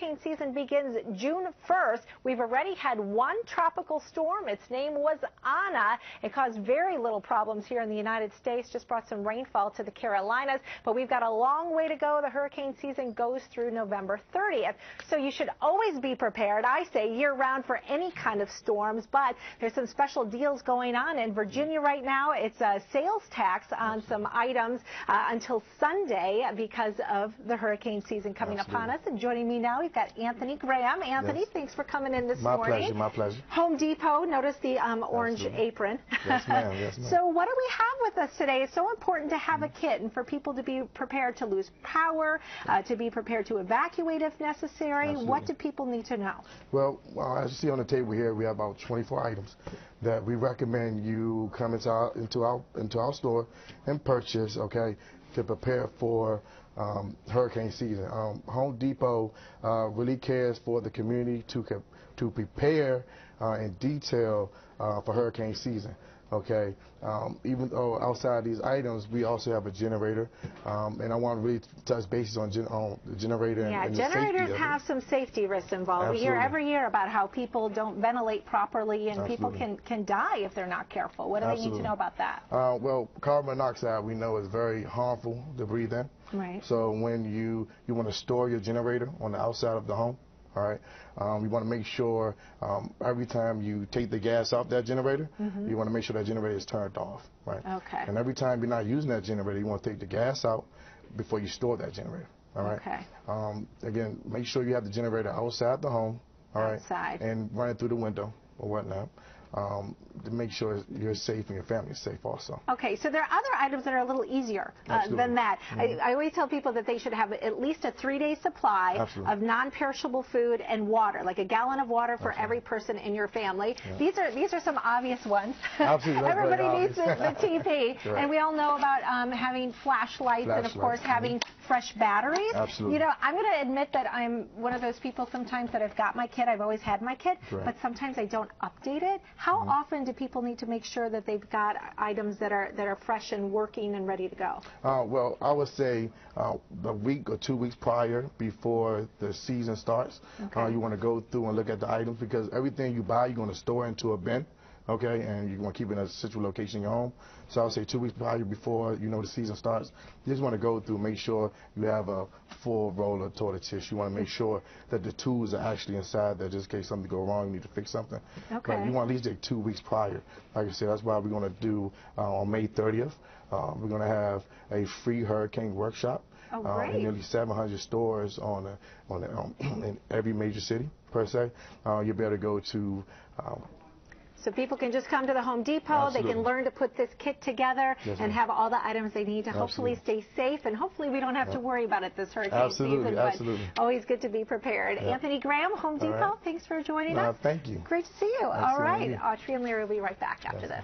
hurricane season begins June 1st. We've already had one tropical storm. Its name was Ana. It caused very little problems here in the United States, just brought some rainfall to the Carolinas, but we've got a long way to go. The hurricane season goes through November 30th, so you should always be prepared, I say, year-round for any kind of storms, but there's some special deals going on in Virginia right now. It's a sales tax on some items until Sunday because of the hurricane season coming upon us. And joining me now, we've got Anthony Graham. Anthony, thanks for coming in this morning. My pleasure. Home Depot, notice the orange apron. Yes, ma'am. Yes, ma'am. So what do we have with us today? It's so important to have a kit and for people to be prepared to lose power, to be prepared to evacuate if necessary. Absolutely. What do people need to know? Well, as you see on the table here, we have about 24 items that we recommend you come into our store and purchase, okay, to prepare for hurricane season. Home Depot really cares for the community to prepare in detail for hurricane season. Okay, even though outside these items, we also have a generator, and I want to really touch bases on the generator. Yeah, and generators the have some safety risks involved. Absolutely. We hear every year about how people don't ventilate properly, and Absolutely. people can die if they're not careful. What do they need to know about that? Well, carbon monoxide we know is very harmful to breathe in. Right. So when you want to store your generator on the outside of the home, all right, you want to make sure every time you take the gas off that generator, you want to make sure that generator is turned off, right? Okay. And every time you're not using that generator, you want to take the gas out before you store that generator, all right? Okay. Again, make sure you have the generator outside the home, all right? Outside. And run it through the window or whatnot. To make sure you're safe and your family is safe also. Okay, so there are other items that are a little easier than that. I always tell people that they should have at least a 3-day supply of non-perishable food and water, like a gallon of water for every person in your family. Yeah. These are some obvious ones. Absolutely. Everybody needs the TP, Right. And we all know about having flashlights and, of course, having fresh batteries. Absolutely. You know, I'm going to admit that I'm one of those people sometimes that I've got my kit. I've always had my kit, but sometimes I don't update it. How often do people need to make sure that they've got items that are fresh and working and ready to go? Well, I would say a week or 2 weeks prior, before the season starts, you want to go through and look at the items, because everything you buy, you're going to store into a bin. Okay, and you want to keep it in a central location in your home. So I would say 2 weeks prior, before the season starts, you just want to go through, make sure you have a full roll of toilet tissue. You want to make sure that the tools are actually inside there, just in case something go wrong, you need to fix something. Okay. But you want at least take 2 weeks prior. Like I said, that's why we're going to do on May 30th. We're going to have a free hurricane workshop. In nearly 700 stores in every major city per se. You'll be able to go to. So people can just come to the Home Depot. Absolutely. They can learn to put this kit together and have all the items they need to hopefully stay safe, and hopefully we don't have to worry about it this hurricane season. But always good to be prepared. Anthony Graham, Home Depot, thanks for joining us. Thank you. Great to see you. All right. Autrey and Larry will be right back after this.